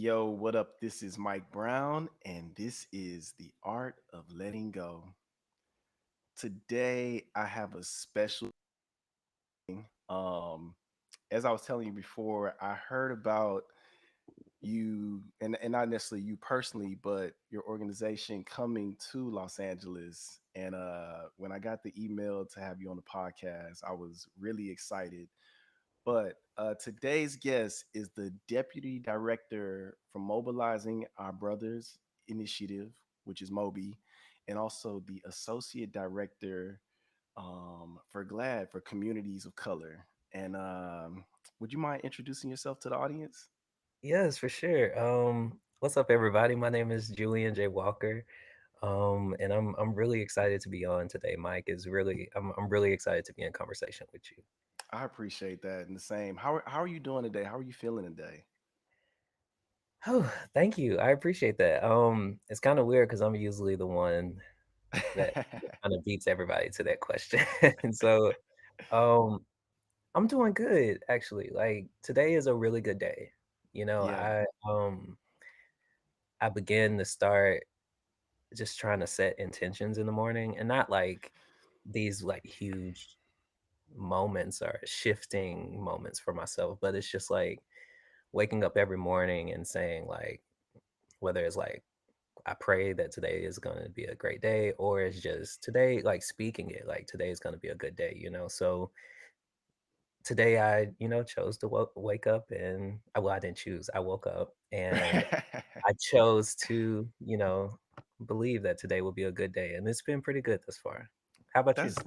Yo, what up? This is Mike Brown, and this is The Art of Letting Go. Today, I have a special thing. As I was telling you before, I heard about you, and not necessarily you personally, but your organization coming to Los Angeles. And when I got the email to have you on the podcast, I was really excited. But today's guest is the deputy director for Mobilizing Our Brothers Initiative, which is MOBI, and also the associate director for GLAAD for Communities of Color. And would you mind introducing yourself to the audience? Yes, for sure. What's up, everybody? My name is Julian J. Walker, and I'm really excited to be on today. Mike is really I'm really excited to be in conversation with you. I appreciate that. And the same. How are you doing today? How are you feeling today? Oh, thank you. I appreciate that. It's kind of weird because I'm usually the one that kind of beats everybody to that question, and so um, I'm doing good actually. Like today is a really good day. You know, Yeah. I begin to start just trying to set intentions in the morning and not like these like huge moments or shifting moments for myself, but it's just like waking up every morning and saying like whether it's like I pray that today is going to be a great day or it's just today like speaking it like today is going to be a good day. So today I chose to wake up and well I didn't choose. I woke up and I chose to believe that today will be a good day, and it's been pretty good thus far. How about you? That's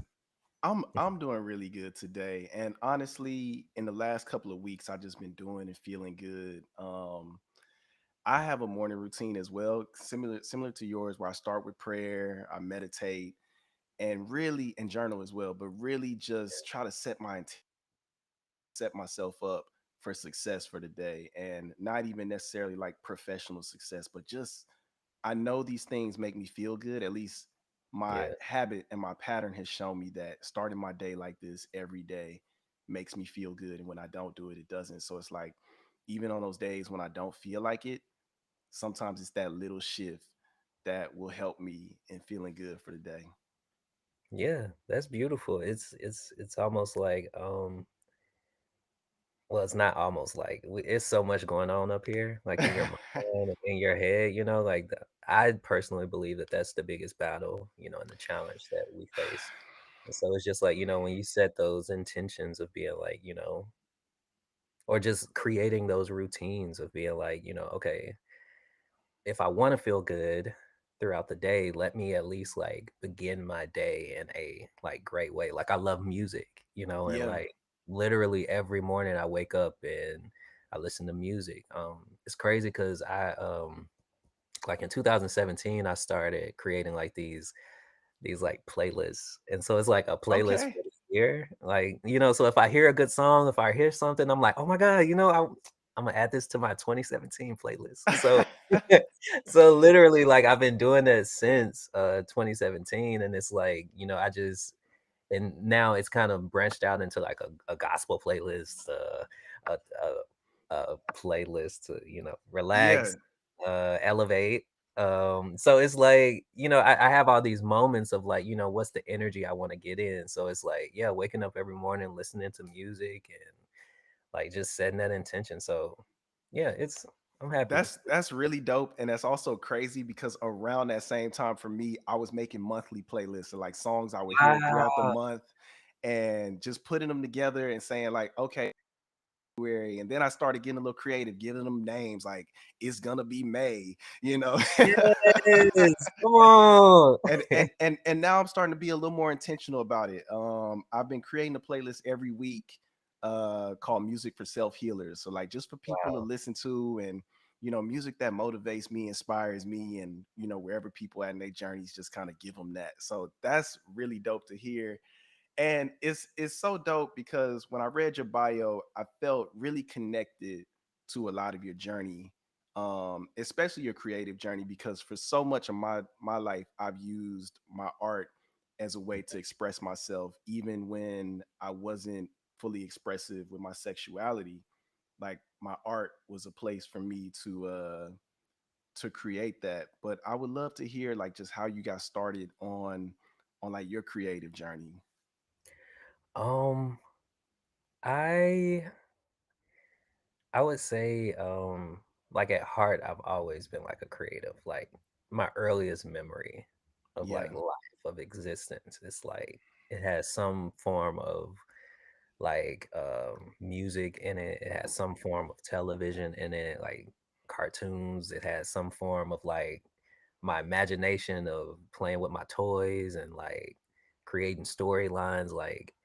I'm doing really good today. And honestly, in the last couple of weeks, I've just been doing and feeling good. I have a morning routine as well, similar to yours, where I start with prayer, I meditate, and really and journal as well, but really just try to set myself up for success for the day, and not even necessarily like professional success, but just I know these things make me feel good. At least my Yeah. habit and my pattern has shown me that starting my day like this every day makes me feel good. And when I don't do it, it doesn't. So it's like, even on those days when I don't feel like it, sometimes it's that little shift that will help me in feeling good for the day. Yeah, that's beautiful. It's almost like well, it's not almost like it's so much going on up here, like in your mind and in your head. Like I personally believe that that's the biggest battle and the challenge that we face. And so it's just like when you set those intentions of being like or just creating those routines of being like okay, if I want to feel good throughout the day, let me at least like begin my day in a like great way. Like I love music and Yeah. like literally every morning I wake up and I listen to music. It's crazy because I like in 2017 I started creating like these like playlists. And so it's like a playlist Okay. for the year. Like so if I hear a good song, if I hear something, I'm like, oh my God, I'm gonna add this to my 2017 playlist. So so literally like I've been doing that since 2017. And it's like I just and now it's kind of branched out into like a gospel playlist, a playlist to Yeah. relax, elevate. So it's like I have all these moments of like what's the energy I want to get in. So it's like, yeah, waking up every morning, listening to music and like just setting that intention. So yeah, I'm happy. That's really dope, and that's also crazy because around that same time for me, I was making monthly playlists of like songs I would hear throughout the Wow. month, and just putting them together and saying like, okay, February, and then I started getting a little creative, giving them names like it's gonna be May, you know. Yes. Come on. And now I'm starting to be a little more intentional about it. I've been creating a playlist every week called Music for Self Healers. So like just for people to Wow. listen to, and music that motivates me, inspires me, and wherever people at in their journeys, just kind of give them that. So that's really dope to hear. And it's so dope because when I read your bio, I felt really connected to a lot of your journey, especially your creative journey, because for so much of my life, I've used my art as a way to express myself, even when I wasn't fully expressive with my sexuality. like my art was a place for me to create that. But I would love to hear like just how you got started on like your creative journey. Um, I I would say, like at heart, I've always been like a creative. Like my earliest memory of Yeah, like life of existence, it's like it has some form of like music in it. It has some form of television in it, like cartoons. It has some form of like my imagination of playing with my toys and like creating storylines. Like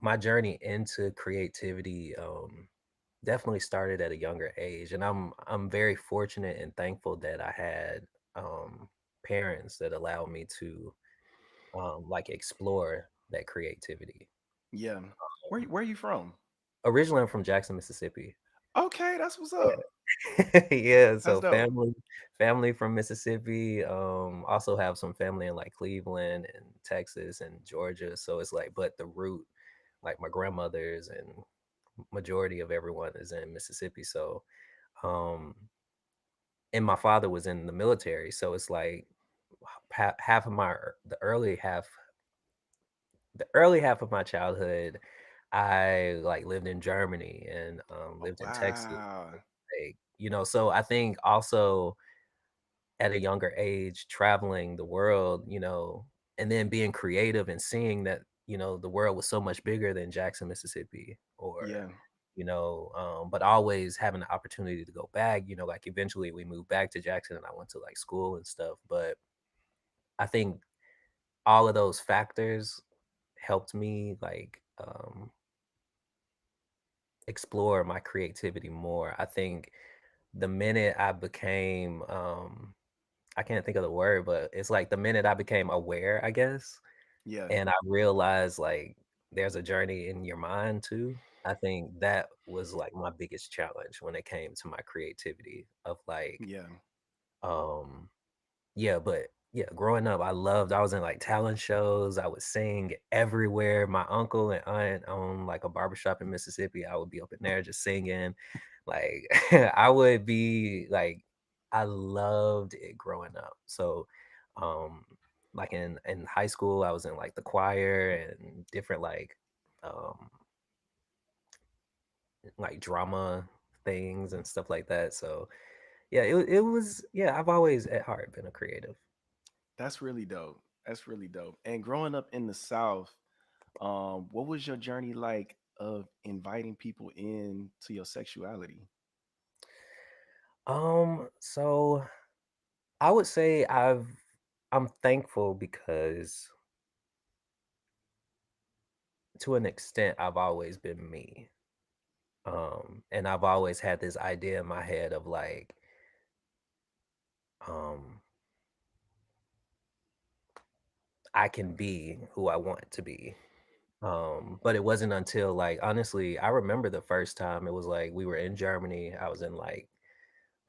my journey into creativity definitely started at a younger age, and I'm very fortunate and thankful that I had parents that allowed me to like explore that creativity. yeah. Where you from? Originally, I'm from Jackson, Mississippi. Okay, that's what's Yeah. up. Yeah, That's so dope. family from Mississippi, also have some family in like Cleveland and Texas and Georgia. So it's like, but the root, like my grandmother's and majority of everyone is in Mississippi. So um and my father was in the military, so it's like half of the early half of my childhood I like lived in Germany and Oh, lived in Texas, wow. like, so I think also at a younger age traveling the world, and then being creative and seeing that, the world was so much bigger than Jackson, Mississippi, or Yeah, but always having the opportunity to go back, like eventually we moved back to Jackson and I went to like school and stuff. But I think all of those factors helped me like explore my creativity more. I think the minute I became I can't think of the word, but it's like the minute I became aware, I guess, yeah, and I realized like there's a journey in your mind too. I think that was like my biggest challenge when it came to my creativity of like yeah. um yeah, but yeah, growing up, I was in like talent shows. I would sing everywhere. My uncle and aunt owned like a barbershop in Mississippi. I would be up in there just singing. Like I would be like I loved it growing up. So um like in high school, I was in like the choir and different um like drama things and stuff like that. So yeah, it was yeah, I've always at heart been a creative. That's really dope. That's really dope. And growing up in the South, what was your journey like of inviting people in to your sexuality? So I would say I'm thankful because to an extent I've always been me. And I've always had this idea in my head of like um I can be who I want to be. But it wasn't until like honestly, I remember the first time it was like we were in Germany. I was in like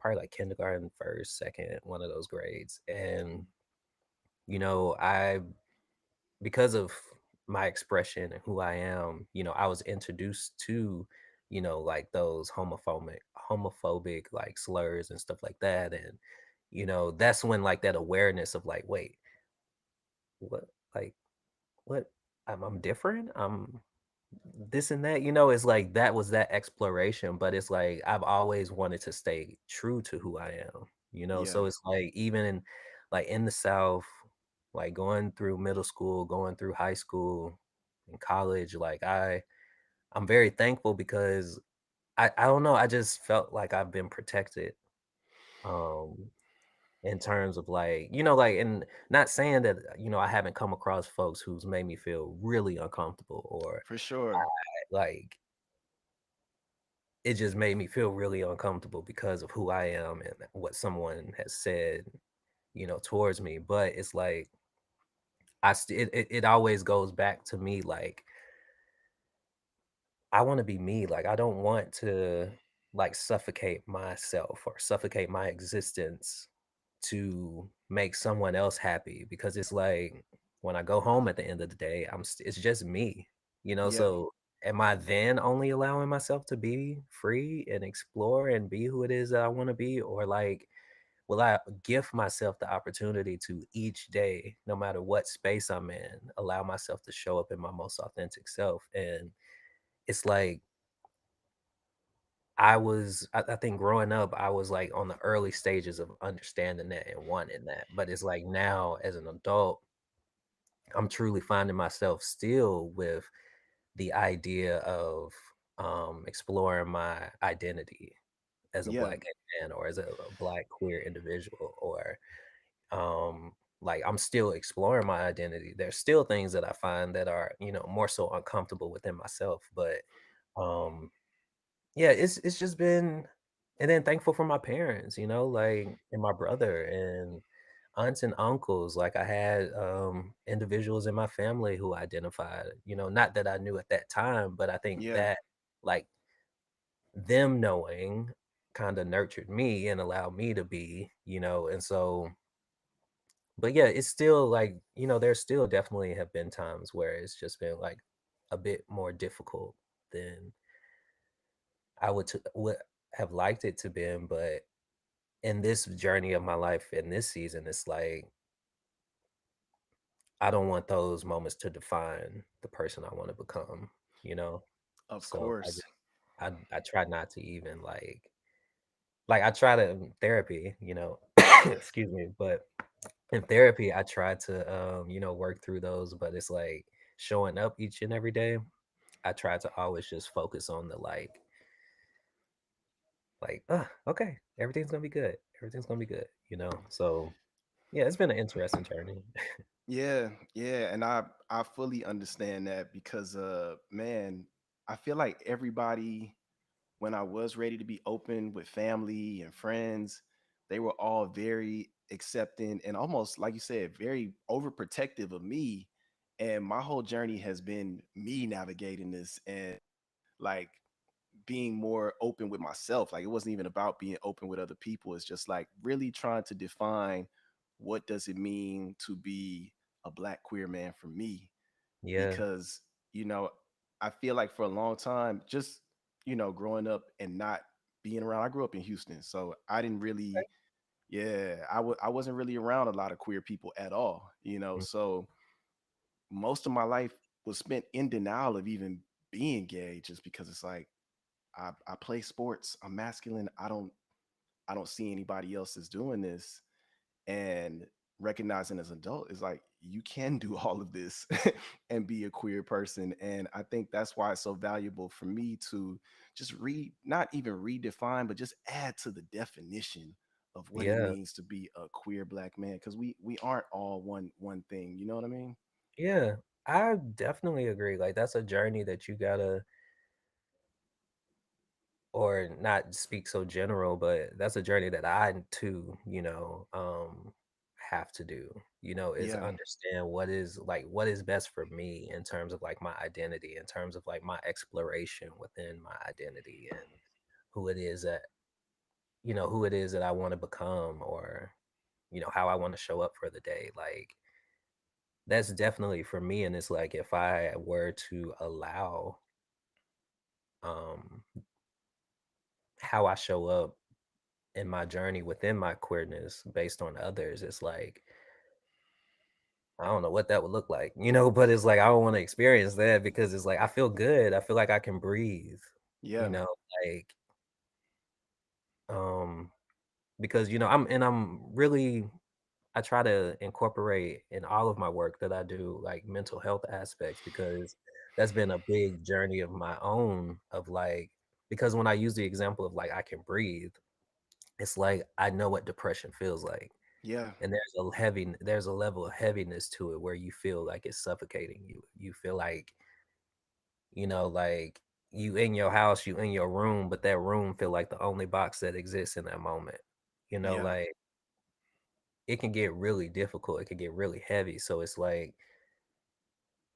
probably like kindergarten, first, second, one of those grades. And I because of my expression and who I am, I was introduced to, like those homophobic like slurs and stuff like that. And, that's when like that awareness of like, wait, what like what I'm different. I'm this and that, it's like that was that exploration, but it's like I've always wanted to stay true to who I am, Yeah, so it's like even in like in the South, like going through middle school, going through high school and college, like I'm very thankful because I don't know, I just felt like I've been protected um in terms of like, like, and not saying that, I haven't come across folks who's made me feel really uncomfortable or for sure. like it just made me feel really uncomfortable because of who I am and what someone has said, towards me. But it's like it always goes back to me like I want to be me. Like I don't want to like suffocate myself or suffocate my existence to make someone else happy because it's like when I go home at the end of the day, it's just me, Yeah, so am I then only allowing myself to be free and explore and be who it is that I want to be? Or like, will I give myself the opportunity to each day, no matter what space I'm in, allow myself to show up in my most authentic self? And it's like, I think growing up, I was like on the early stages of understanding that and wanting that. But it's like now as an adult, I'm truly finding myself still with the idea of exploring my identity as a Yeah, black gay man or as a black queer individual or um like I'm still exploring my identity. There's still things that I find that are, more so uncomfortable within myself. But um yeah, it's just been, and then thankful for my parents, like, and my brother and aunts and uncles. Like I had individuals in my family who identified, not that I knew at that time, but I think yeah, that like them knowing kind of nurtured me and allowed me to be, and so but yeah, it's still like, there still definitely have been times where it's just been like a bit more difficult than would have liked it to been. But in this journey of my life in this season, it's like I don't want those moments to define the person I want to become, you know? of So course. I try not to even like I try to in therapy, excuse me, but in therapy I try to work through those, but it's like showing up each and every day. I try to always just focus on the okay, everything's gonna be good. Everything's gonna be good, So yeah, it's been an interesting journey. Yeah, yeah, and I fully understand that because man, I feel like everybody when I was ready to be open with family and friends, they were all very accepting and almost like you said, very overprotective of me. And my whole journey has been me navigating this and like being more open with myself. Like it wasn't even about being open with other people. It's just like really trying to define what does it mean to be a black queer man for me Yeah. because you know I feel like for a long time just growing up and not being around. I grew up in Houston, so I didn't really I wasn't really around a lot of queer people at all, Mm. so most of my life was spent in denial of even being gay just because it's like I play sports, I'm masculine, I don't see anybody else is doing this. And recognizing as an adult is like you can do all of this and be a queer person. And I think that's why it's so valuable for me to just read, not even redefine, but just add to the definition of what it Yeah. means to be a queer black man, because we aren't all one thing, you know what I mean? Yeah. I definitely agree. Like that's a journey that you gotta, or not speak so general, but that's a journey that I too, have to do, is Yeah, understand what is best for me in terms of like my identity, in terms of like my exploration within my identity and who it is that, who it is that I want to become, or, how I want to show up for the day. Like that's definitely for me. And it's like if I were to allow um how I show up in my journey within my queerness based on others, it's like I don't know what that would look like, but it's like I don't want to experience that because it's like I feel good. I feel like I can breathe, you yeah, know, like um because I'm really, I try to incorporate in all of my work that I do like mental health aspects because that's been a big journey of my own of like, because when I use the example of like I can breathe, it's like I know what depression feels like. yeah, And there's a level of heaviness to it where you feel like it's suffocating you. You feel like, like you in your house, you in your room, but that room feel like the only box that exists in that moment. yeah, Like it can get really difficult. It can get really heavy. So it's like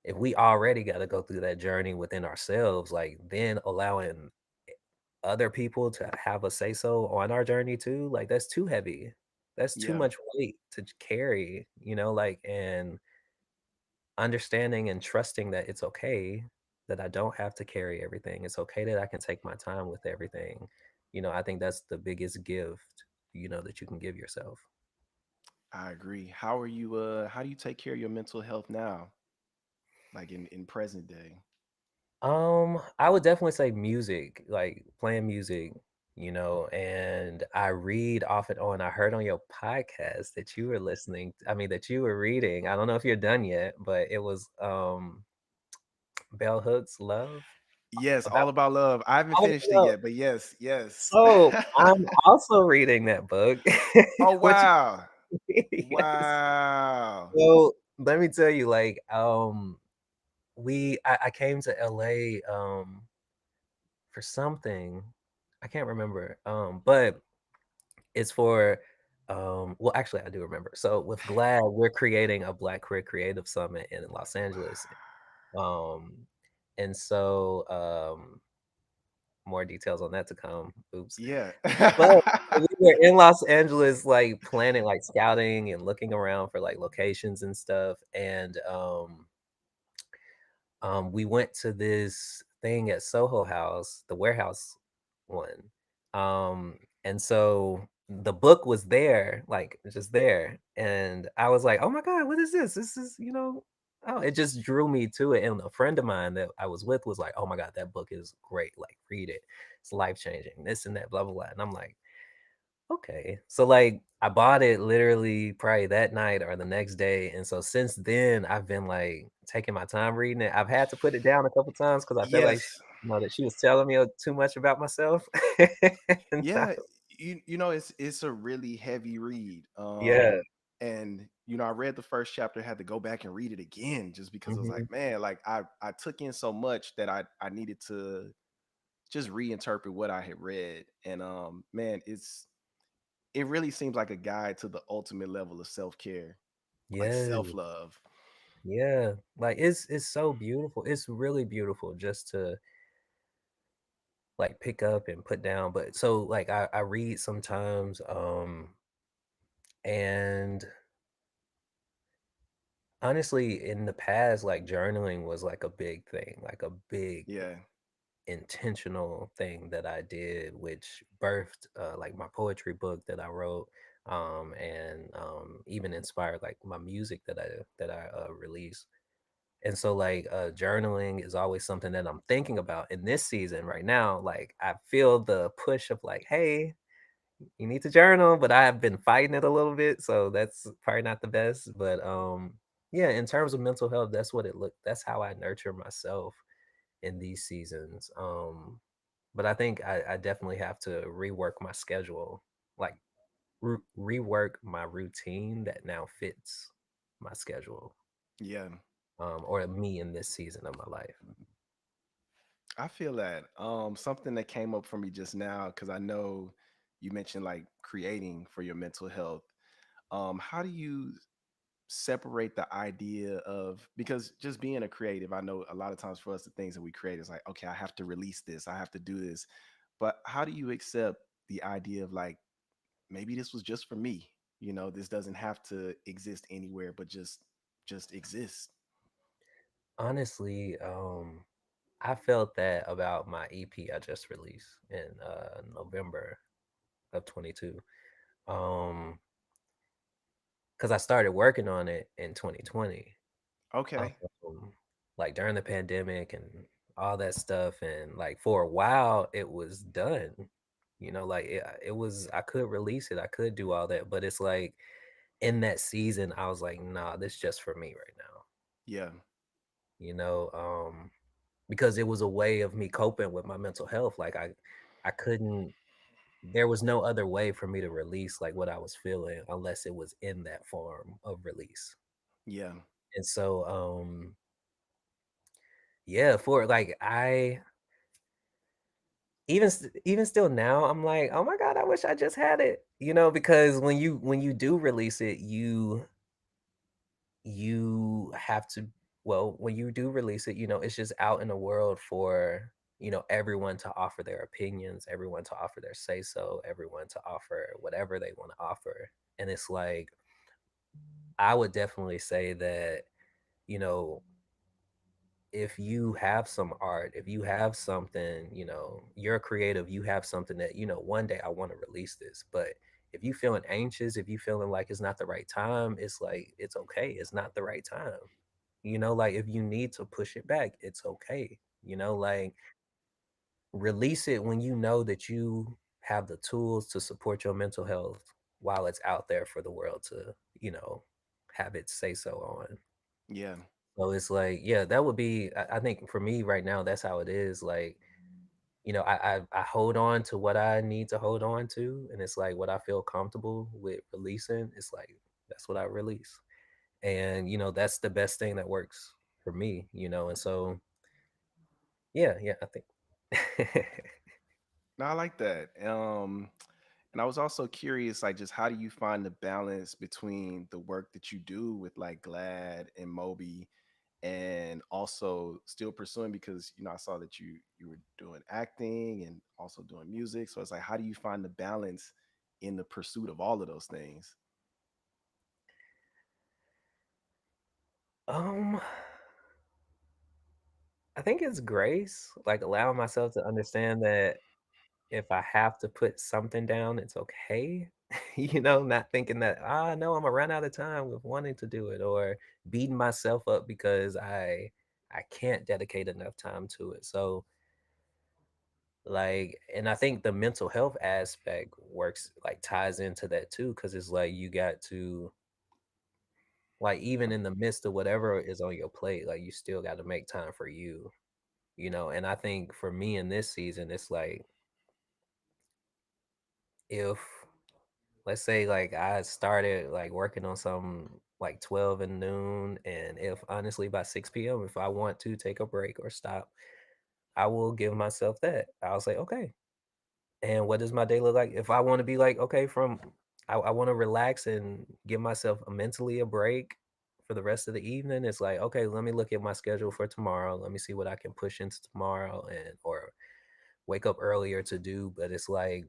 if we already got to go through that journey within ourselves, like then allowing other people to have a say so on our journey too, like that's too heavy. That's too yeah, much weight to carry, like, and understanding and trusting that it's okay. that I don't have to carry everything. It's okay that I can take my time with everything. I think that's the biggest gift, that you can give yourself. I agree. How do you take care of your mental health now? Like in present day? I would definitely say music, like playing music, and I read off and on. I heard on your podcast that you were that you were reading. I don't know if you're done yet, but it was Bell Hooks Love Yes, about All About Love. I haven't All About finished it Love. yet, but yes, yes. So I'm also reading that book. Oh What you wow. yes. Wow. So let me tell you, like, I came to LA for something. I can't remember. But it's for well, actually I do remember. So with GLAAD, we're creating a Black Queer Creative Summit in Los Angeles. Um and so more details on that to come. Oops. Yeah. But we were in Los Angeles, like planning, like scouting and looking around for like locations and stuff. And we went to this thing at Soho House, the warehouse one. And so the book was there, like just there. And I was like, oh my God, what is this? This is, oh, it just drew me to it. And a friend of mine that I was with was like, oh my God, that book is great. Like, read it. It's life changing, this and that, blah, blah, blah. And I'm like, okay. So, like, I bought it literally probably that night or the next day, and so since then, I've been, like, taking my time reading it. I've had to put it down a couple times because I feel like, Yes. that she was telling me, too much about myself. And I Yeah, it's a really heavy read. yeah. And I read the first chapter, had to go back and read it again just because I was Mhm. like, man, like I took in so much that I needed to just reinterpret what I had read. And man, it really seems like a guide to the ultimate level of self-care, like Yeah, self-love. yeah. Like, it's so beautiful. It's really beautiful just to, like, pick up and put down, but so, like, I read sometimes, and honestly, in the past, like, journaling was, like, a big thing, like, a big Yeah. intentional thing that I did, which birthed, like, my poetry book that I wrote, and, even inspired, like, my music that I release. And so, like, journaling is always something that I'm thinking about in this season right now. Like, I feel the push of, like, "Hey, you need to journal," but I have been fighting it a little bit, so that's probably not the best. But yeah, in terms of mental health, that's how I nurture myself in these seasons. But I think I definitely have to rework my schedule, like rework my routine that now fits my schedule, Yeah. or me in this season of my life. I feel that. Something that came up for me just now, because I know you mentioned like creating for your mental health. How do you separate the idea of, because just being a creative, I know a lot of times for us the things that we create is like, okay, I have to release this, I have to do this. But how do you accept the idea of like, maybe this was just for me? This doesn't have to exist anywhere, but just exist. Honestly, I felt that about my EP I just released in November of 22. Um, because I started working on it in 2020. Okay. Um, like during the pandemic and all that stuff, and like for a while it was done. Like it was, I could release it, I could do all that, but it's like in that season I was like, nah, this is just for me right now. Yeah. You know, because it was a way of me coping with my mental health. Like I couldn't. There was no other way for me to release like what I was feeling unless it was in that form of release. Yeah. And so, yeah, for like even still now, I'm like, oh my God, I wish I just had it. Because when you do release it, you have to, well, when you do release it, it's just out in the world for, everyone to offer their opinions, everyone to offer their say so, everyone to offer whatever they want to offer. And it's like, I would definitely say that, you know, if you have some art, if you have something, you're creative, you have something that, one day I want to release this. But if you feeling anxious, if you feeling like it's not the right time, it's like, it's okay. It's not the right time. Like if you need to push it back, it's okay. Like release it when you know that you have the tools to support your mental health while it's out there for the world to, you know, have it say so on. Yeah. So it's like, yeah, that would be, I think for me right now, that's how it is. Like, I hold on to what I need to hold on to. And it's like what I feel comfortable with releasing. It's like, that's what I release. And, that's the best thing that works for me. And so, yeah, yeah, I think. No, I like that. And I was also curious, like, just how do you find the balance between the work that you do with like GLAAD and Moby, and also still pursuing, because I saw that you were doing acting and also doing music. So it's like, how do you find the balance in the pursuit of all of those things? um, I think it's grace, like allowing myself to understand that if I have to put something down, it's okay. Not thinking that, no, I'm gonna run out of time with wanting to do it, or beating myself up because I can't dedicate enough time to it. So like, and I think the mental health aspect works, like ties into that too, because it's like you got to, like, even in the midst of whatever is on your plate, like you still got to make time for you. And I think for me in this season, it's like, if let's say like I started like working on something like 12 in noon, and if honestly by 6 p.m., if I want to take a break or stop, I will give myself that. I'll say, okay. And what does my day look like? If I want to be like, okay, I want to relax and give myself mentally a break for the rest of the evening. It's like, okay, let me look at my schedule for tomorrow. Let me see what I can push into tomorrow, and or wake up earlier to do. But it's like,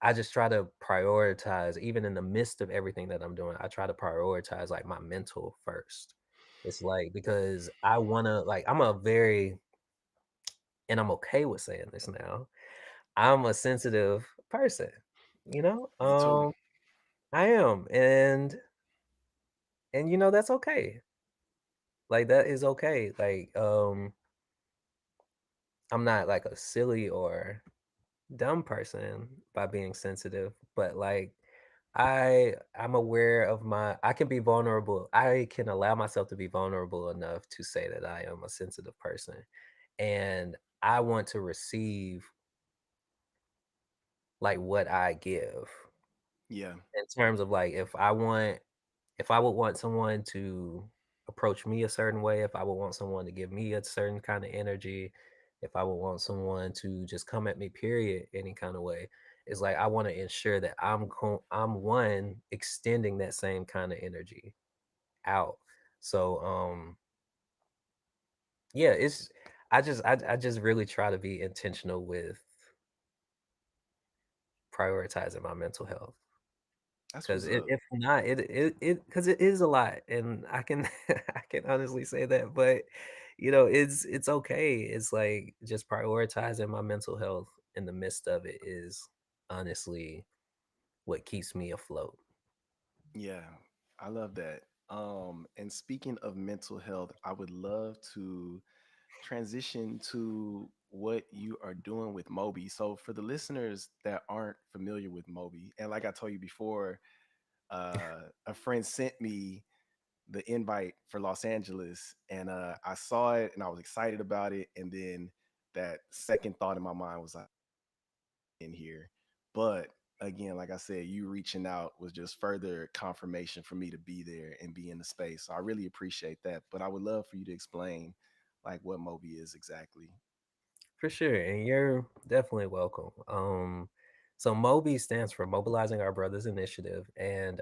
I just try to prioritize, even in the midst of everything that I'm doing, I try to prioritize like my mental first. It's like, because I wanna, like, I'm a very, and I'm okay with saying this now, I'm a sensitive person, you know? Me too. I am. And that's okay. Like that is okay. Like, I'm not like a silly or dumb person by being sensitive, but like I'm aware of I can be vulnerable. I can allow myself to be vulnerable enough to say that I am a sensitive person. And I want to receive like what I give, Yeah. in terms of like, if I would want someone to approach me a certain way, if I would want someone to give me a certain kind of energy, if I would want someone to just come at me, period, any kind of way, it's like I want to ensure that I'm one extending that same kind of energy out. So yeah, I just really try to be intentional with prioritizing my mental health. That's 'Cause what's up. if not, because it is a lot, and I can I can honestly say that, but, it's okay. It's like just prioritizing my mental health in the midst of it is honestly what keeps me afloat. Yeah, I love that. And speaking of mental health, I would love to transition to what you are doing with Moby. So for the listeners that aren't familiar with Moby, and like I told you before, a friend sent me the invite for Los Angeles, and I saw it and I was excited about it. And then that second thought in my mind was like, in here. But again, like I said, you reaching out was just further confirmation for me to be there and be in the space. So I really appreciate that. But I would love for you to explain like what Moby is exactly. For sure, and you're definitely welcome. So MOBI stands for Mobilizing Our Brothers Initiative, and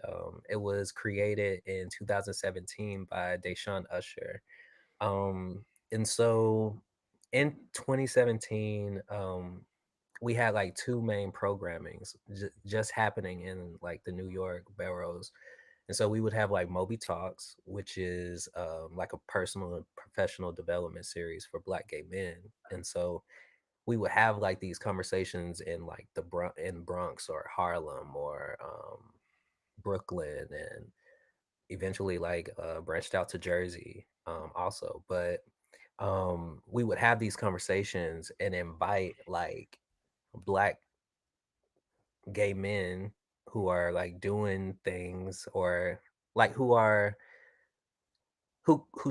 it was created in 2017 by Deshaun Usher. And so in 2017, we had like two main programmings just happening in like the New York boroughs. And so we would have like Moby Talks, which is like a personal and professional development series for Black gay men. And so we would have like these conversations in like in Bronx or Harlem or Brooklyn, and eventually like branched out to Jersey also. But we would have these conversations and invite like Black gay men who are like doing things, or like whose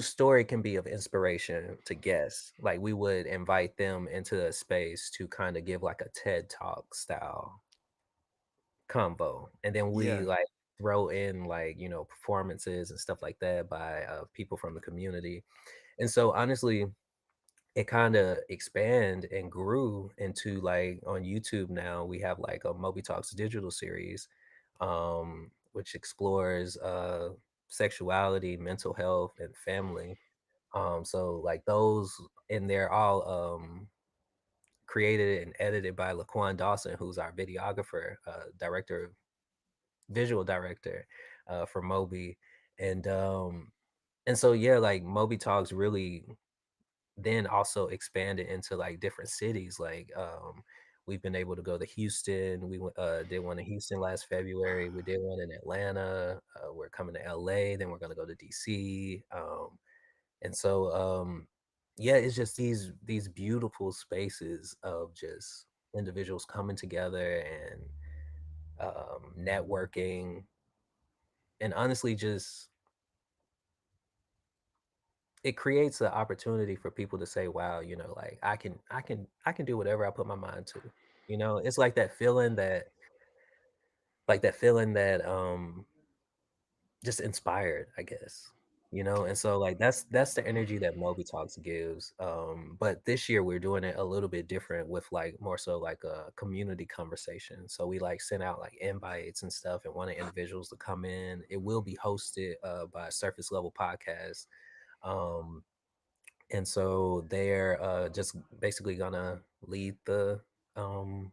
story can be of inspiration to guests. Like we would invite them into a space to kind of give like a TED Talk style convo, and then we Yeah. like throw in like performances and stuff like that by people from the community. And so honestly, it kind of expand and grew into like on YouTube now we have like a Moby Talks digital series, which explores sexuality, mental health, and family. So like those, and they're all created and edited by Laquan Dawson, who's our videographer, director, visual director for Moby. And and so yeah, like Moby Talks really then also expanded into like different cities. Like we've been able to go to Houston. Did one in Houston last February. We did one in Atlanta. We're coming to LA. Then we're gonna go to DC. And so yeah, it's just these beautiful spaces of just individuals coming together and networking, and honestly just it creates an opportunity for people to say, wow, like I can do whatever I put my mind to. It's like that feeling that just inspired, I guess. And so like that's the energy that Moby Talks gives. But this year we're doing it a little bit different with like more so like a community conversation. So we like sent out like invites and stuff and wanted individuals to come in. It will be hosted by Surface Level Podcast. Um, and so they're just basically gonna lead um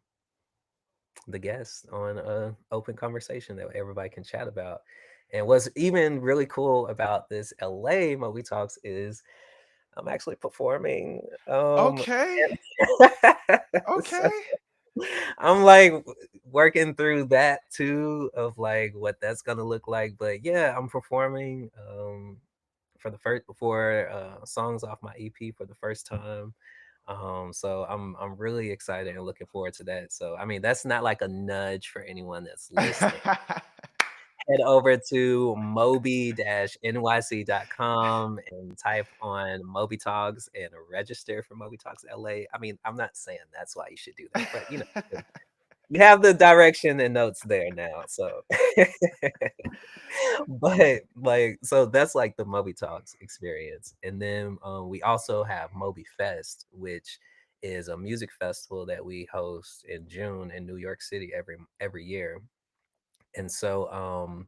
the guests on a open conversation that everybody can chat about. And what's even really cool about this LA Movie Talks is I'm actually performing. Okay. So Okay. I'm like working through that too, of like what that's gonna look like. But yeah, I'm performing for the first for songs off my EP for the first time. So I'm really excited and looking forward to that. So I mean, that's not like a nudge for anyone that's listening. Head over to moby-nyc.com and type on Moby Talks and register for Moby Talks LA. I mean, I'm not saying that's why you should do that, but you have the direction and notes there now. So but like so that's like the Moby Talks experience. And then we also have Moby Fest, which is a music festival that we host in June in New York City every year. And so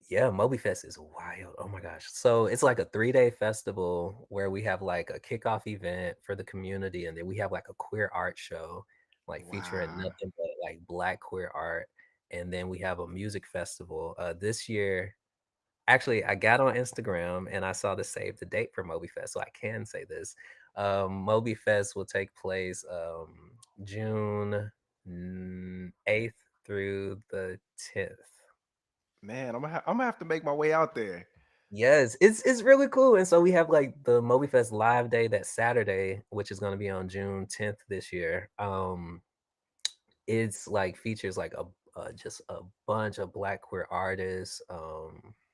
yeah, Moby Fest is wild. Oh my gosh. So it's like a 3-day festival where we have like a kickoff event for the community, and then we have like a queer art show, like featuring Wow. nothing but like Black queer art. And then we have a music festival. This year, actually, I got on Instagram and I saw the save the date for Moby Fest, so I can say this. Moby Fest will take place June 8th through the 10th. Man, I'm gonna have to make my way out there. Yes, it's really cool. And so we have like the Moby Fest live day that Saturday, which is going to be on June 10th this year. It's like features like a just a bunch of Black queer artists,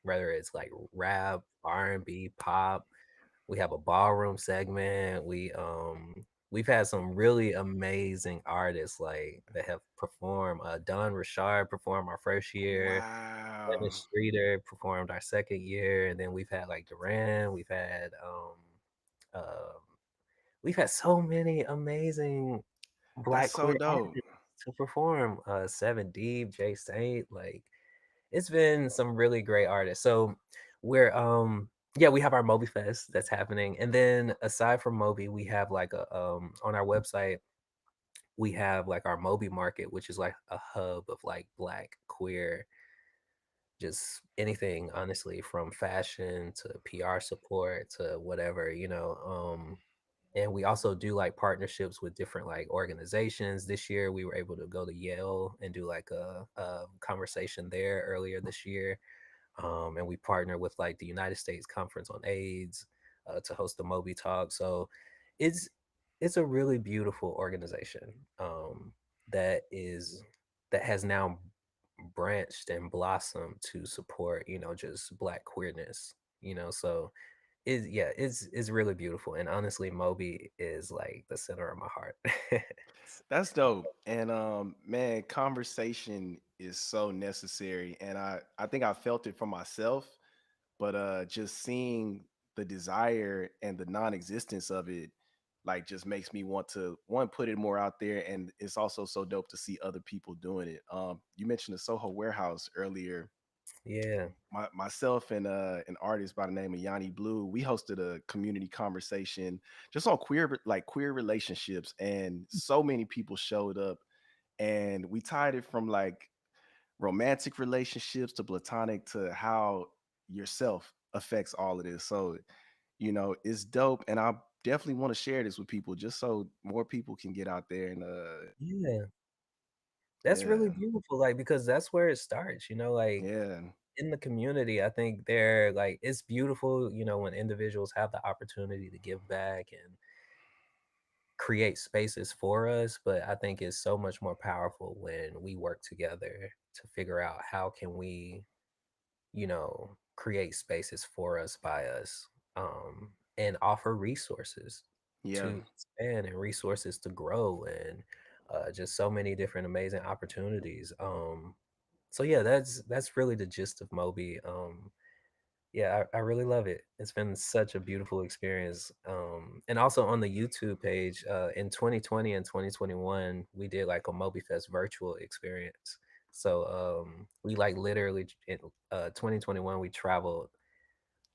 whether it's like rap, R&B, pop. We have a ballroom segment. We've had some really amazing artists like that have performed. Don Richard performed our first year. Evan Wow. Streeter performed our second year, and then we've had like Duran. Um, we've had so many amazing That's Black so queer dope. artists to perform. Seven Deep, Jay Saint, like it's been some really great artists. So we're yeah, we have our Moby Fest that's happening. And then aside from Moby, we have like a on our website, we have like our Moby Market, which is like a hub of like Black queer just anything, honestly, from fashion to PR support to whatever, and we also do like partnerships with different like organizations. This year we were able to go to Yale and do like a conversation there earlier this year. And we partner with like the United States Conference on AIDS to host the MOBI talk. So it's it's a really beautiful organization that is that has now branched and blossomed to support, just Black queerness. So it's really beautiful. And honestly, Moby is like the center of my heart. That's dope. And man, conversation is so necessary. And I think I felt it for myself, but just seeing the desire and the non-existence of it like just makes me want to one put it more out there, and it's also so dope to see other people doing it. You mentioned the Soho Warehouse earlier. Yeah. Myself and an artist by the name of Yanni Blue, we hosted a community conversation just on queer relationships, and so many people showed up, and we tied it from like romantic relationships to platonic to how yourself affects all of this. So, it's dope, and I definitely want to share this with people just so more people can get out there and Yeah. That's really yeah, beautiful, like, because that's where it starts, like, yeah, in the community. I think they're like, it's beautiful, when individuals have the opportunity to give back and create spaces for us, but I think it's so much more powerful when we work together to figure out how can we, create spaces for us by us, and offer resources yeah. to expand and resources to grow and just so many different amazing opportunities. So yeah, that's really the gist of Moby. Yeah, I really love it. It's been such a beautiful experience. And also on the YouTube page, in 2020 and 2021, we did like a MobiFest virtual experience. So we like literally in 2021 we traveled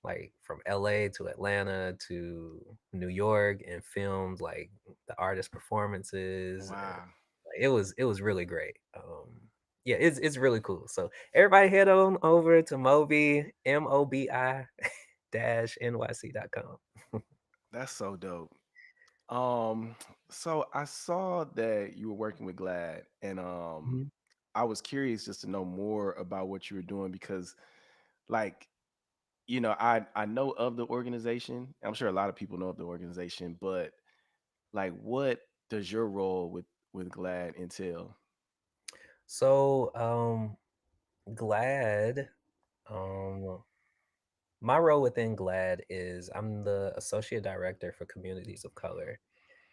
like from LA to Atlanta to New York and filmed like the artist performances, and Wow. like, it was really great. Yeah, it's really cool. So everybody head on over to Mobi MOBI dash NYC.com. That's so dope. Um, so I saw that you were working with GLAAD, and Mhm. I was curious just to know more about what you were doing because, like, I know of the organization. I'm sure a lot of people know of the organization, but like, what does your role with GLAAD entail? So Glad. Um, my role within Glad is I'm the associate director for communities of color.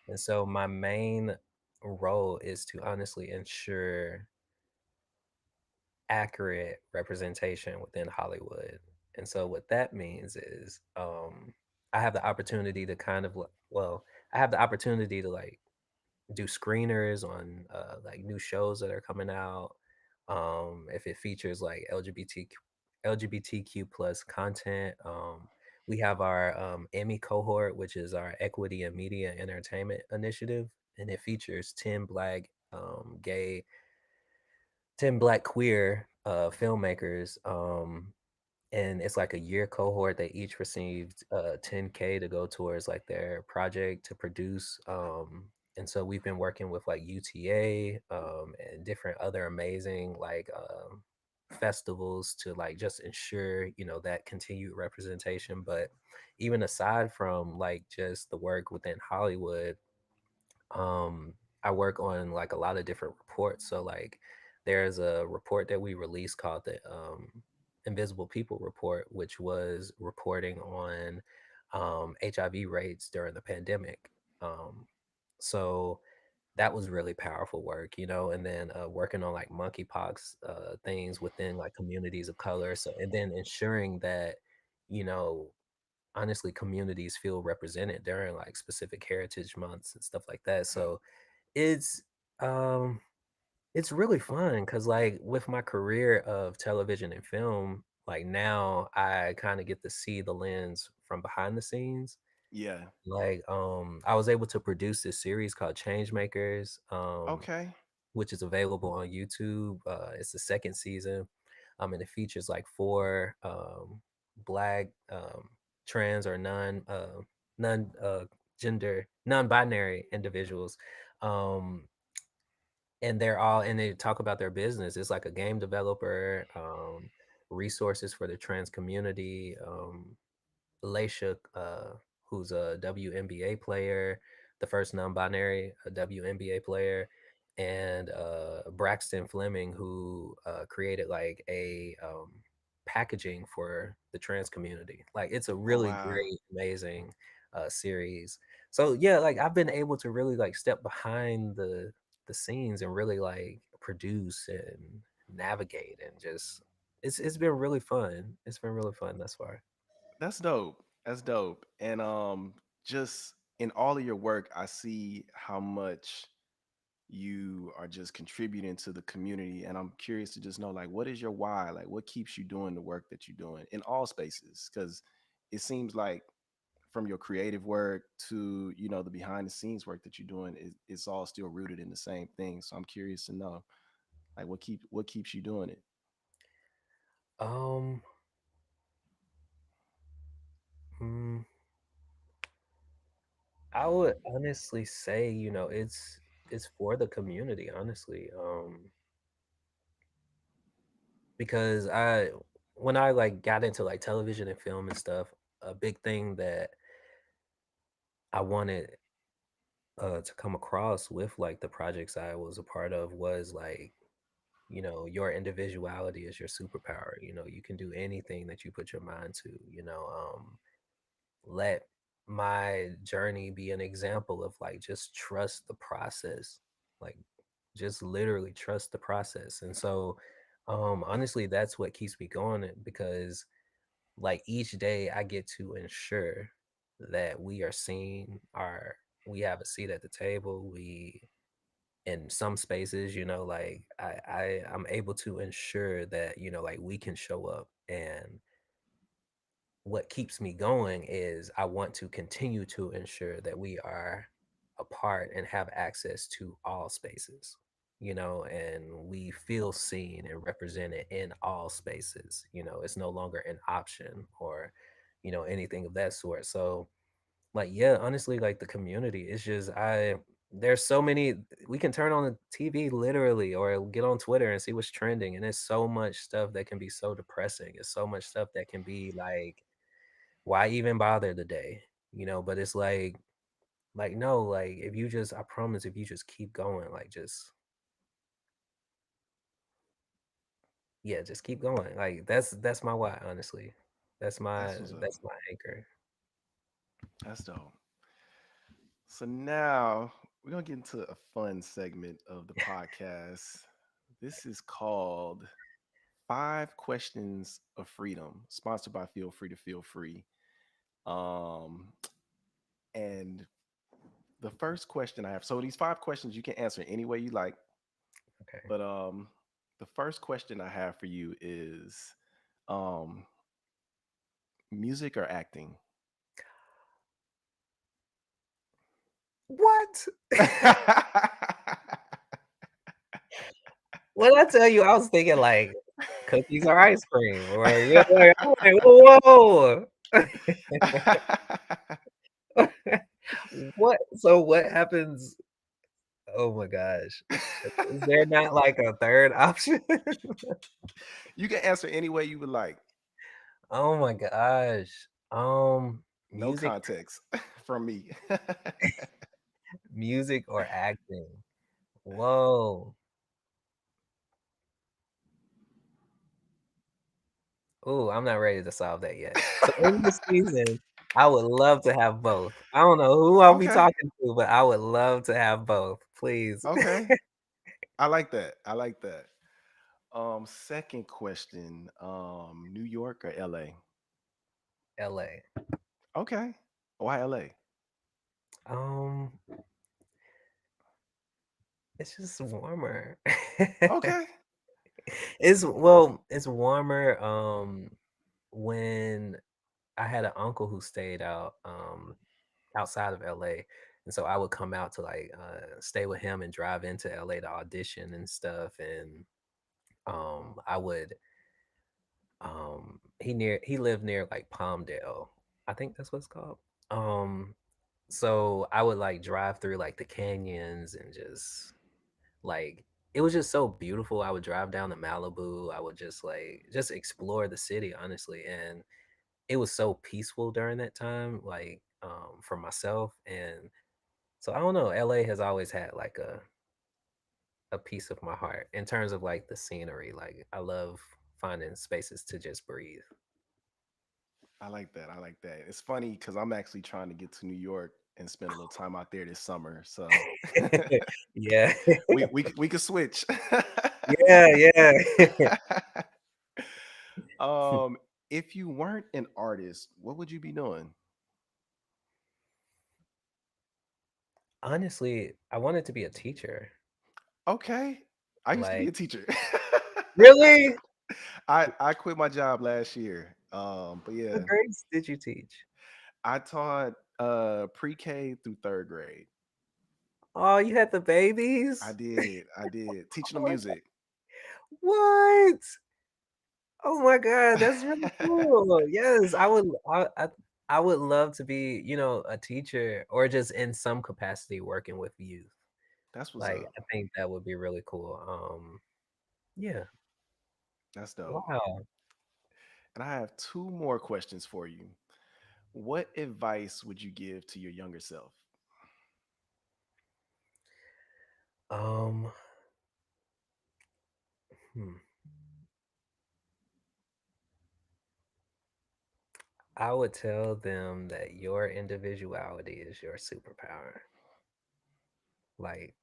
And so my main role is to honestly ensure accurate representation within Hollywood. And so what that means is I have the opportunity to I have the opportunity to like do screeners on like new shows that are coming out. If it features like LGBTQ plus content, we have our Emmy cohort, which is our Equity and Media Entertainment Initiative, and it features 10 Black queer filmmakers. And it's like a year cohort. They each received 10K to go towards like their project to produce. And so we've been working with like UTA and different other amazing like festivals to like just ensure that continued representation. But even aside from like just the work within Hollywood, um I work on like a lot of different reports. So like there's a report that we released called the Invisible People Report, which was reporting on HIV rates during the pandemic. Um so that was really powerful work, and then working on like monkeypox things within like communities of color. So and then ensuring that you know honestly communities feel represented during like specific heritage months and stuff like that. So it's um it's really fun because like with my career of television and film, like now I kind of get to see the lens from behind the scenes. Yeah. Like I was able to produce this series called Changemakers, Okay. which is available on YouTube. It's the second season. And it features like four black trans or non gender non-binary individuals, um, and they're all and they talk about their business. It's like a game developer, resources for the trans community. Laisha, who's a WNBA player, the first non-binary WNBA player, and Braxton Fleming, who created like a packaging for the trans community. Like it's a Oh really wow. great, amazing series. So yeah, like I've been able to really like step behind the scenes and really like produce and navigate and just it's been really fun. It's been really fun thus far. That's dope. That's dope. And just in all of your work, I see how much you are just contributing to the community. And I'm curious to just know, like, what is your why? Like, what keeps you doing the work that you're doing in all spaces? Because it seems like from your creative work to, the behind the scenes work that you're doing, it's all still rooted in the same thing. So I'm curious to know, like, what keeps you doing it? Um, mm, I would honestly say, it's for the community, honestly. Because when I like got into like television and film and stuff, a big thing that I wanted to come across with like the projects I was a part of was like, your individuality is your superpower. You can do anything that you put your mind to, let my journey be an example of like just trust the process, like just literally trust the process. And so honestly that's what keeps me going, because like each day I get to ensure that we are seen, our we have a seat at the table, we in some spaces, like I'm able to ensure that like we can show up. And what keeps me going is I want to continue to ensure that we are a part and have access to all spaces, and we feel seen and represented in all spaces. It's no longer an option or, anything of that sort. So, like, yeah, honestly, like the community, it's just, there's so many, we can turn on the TV literally or get on Twitter and see what's trending. And there's so much stuff that can be so depressing. It's so much stuff that can be like, why even bother today? But it's like no, like if you just, I promise, if you just keep going, like just, yeah, just keep going. Like that's my why, honestly. That's my That's what's up. that's my anchor. That's dope. So now we're gonna get into a fun segment of the podcast. This is called Five Questions of Freedom, sponsored by Feel Free to Feel Free. Um, and the first question I have, so these five questions you can answer any way you like, Okay. but the first question I have for you is um music or acting? What? When I tell you, I was thinking like cookies or ice cream, or like, I'm like, whoa. What? So what happens? Oh my gosh. Is there not like a third option? You can answer any way you would like. Oh my gosh. No Music, context from me. music or acting. Whoa. Ooh, I'm not ready to solve that yet. So in this season, I would love to have both. I don't know who I'll be Okay. talking to, but I would love to have both, please. Okay. I like that. I like that. Second question. New York or LA? LA. Okay. Why LA? Um, it's just warmer. Okay. It's warmer. When I had an uncle who stayed outside of LA. And so I would come out to like stay with him and drive into LA to audition and stuff. And I would He lived near like Palmdale. I think that's what it's called. Um, so I would like drive through like the canyons and just like it was just so beautiful. I would drive down to Malibu. I would just like just explore the city, honestly, and it was so peaceful during that time, like for myself. And so I don't know. LA has always had like a piece of my heart in terms of like the scenery. Like I love finding spaces to just breathe. I like that. I like that. It's funny because I'm actually trying to get to New York and spend a little time out there this summer. So Yeah. we could switch. Yeah, yeah. um, if you weren't an artist, what would you be doing? Honestly, I wanted to be a teacher. Okay, I used to be Like, a teacher. really? I quit my job last year. But What yeah, grades did you teach? I taught pre-K through third grade. Oh, you had the I babies? did. I did. Teaching Oh them my God. music. What? Oh my God, that's really cool. Yes, I would love to be, a teacher or just in some capacity working with youth. That's what's Like, up. I think that would be really cool. Yeah. That's dope. Wow. And I have two more questions for you. What advice would you give to your younger self? Um, hmm. I would tell them that your individuality is your superpower. Like,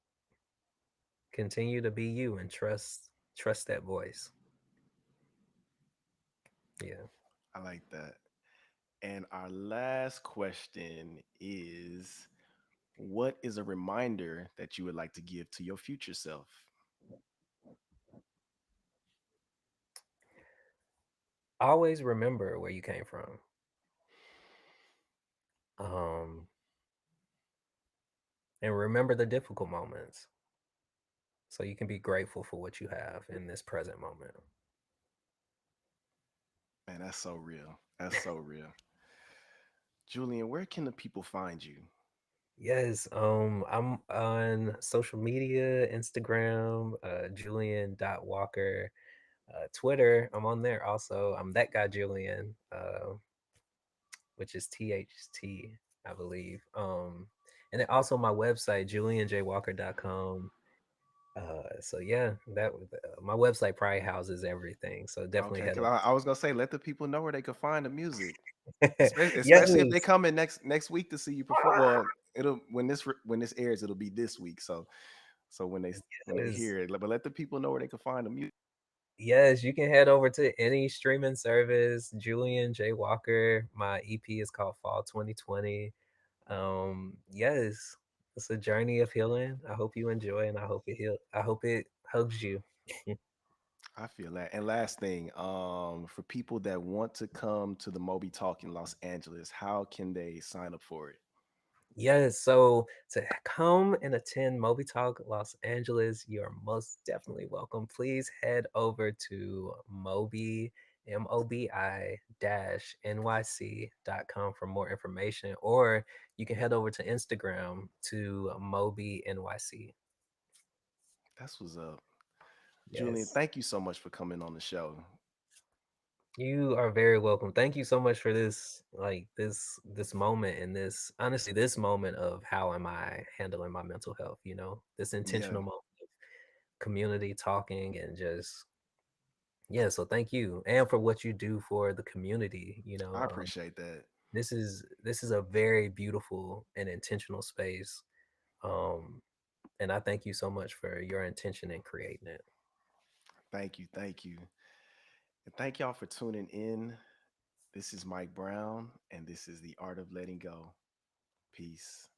continue to be you and trust that voice. Yeah. I like that. And our last question is, what is a reminder that you would like to give to your future self? Always remember where you came from. Um, and remember the difficult moments so you can be grateful for what you have in this present moment. Man, that's so real. That's so real. Julian, where can the people find you? Yes, I'm on social media, Instagram, Julian.Walker, Twitter, I'm on there also. I'm that guy Julian, which is THT, I believe. And then also my website, julianjwalker.com. So yeah, my website probably houses everything. So definitely Okay, head because over. I was gonna say, let the people know where they can find the music, especially if they Yes, come in next week to see you perform. Well, it'll when this airs, it'll be this week. So when they yes. hear it, but let the people know where they can find the music. Yes, you can head over to any streaming service. Julian J. Walker. My EP is called Fall 2020. Yes, it's a journey of healing. I hope you enjoy, and I hope it hugs you. I feel that. And last thing, for people that want to come to the Moby Talk in Los Angeles, how can they sign up for it? Yes, so to come and attend Moby Talk Los Angeles, you are most definitely welcome. Please head over to Mobi, MOBI dash NYC.com for more information, or you can head over to Instagram to Mobi NYC. That's what's up. Julian, Yes. thank you so much for coming on the show. You are very welcome. Thank you so much for this, like this moment and this moment of how am I handling my mental health, this Yeah, intentional moment of community talking and just yeah, so thank you. And for what you do for the community, I appreciate that. this is a very beautiful and intentional space. Um and I thank you so much for your intention in creating it. Thank you. Thank you. And thank y'all for tuning in. This is Mike Brown, and this is The Art of Letting Go. Peace.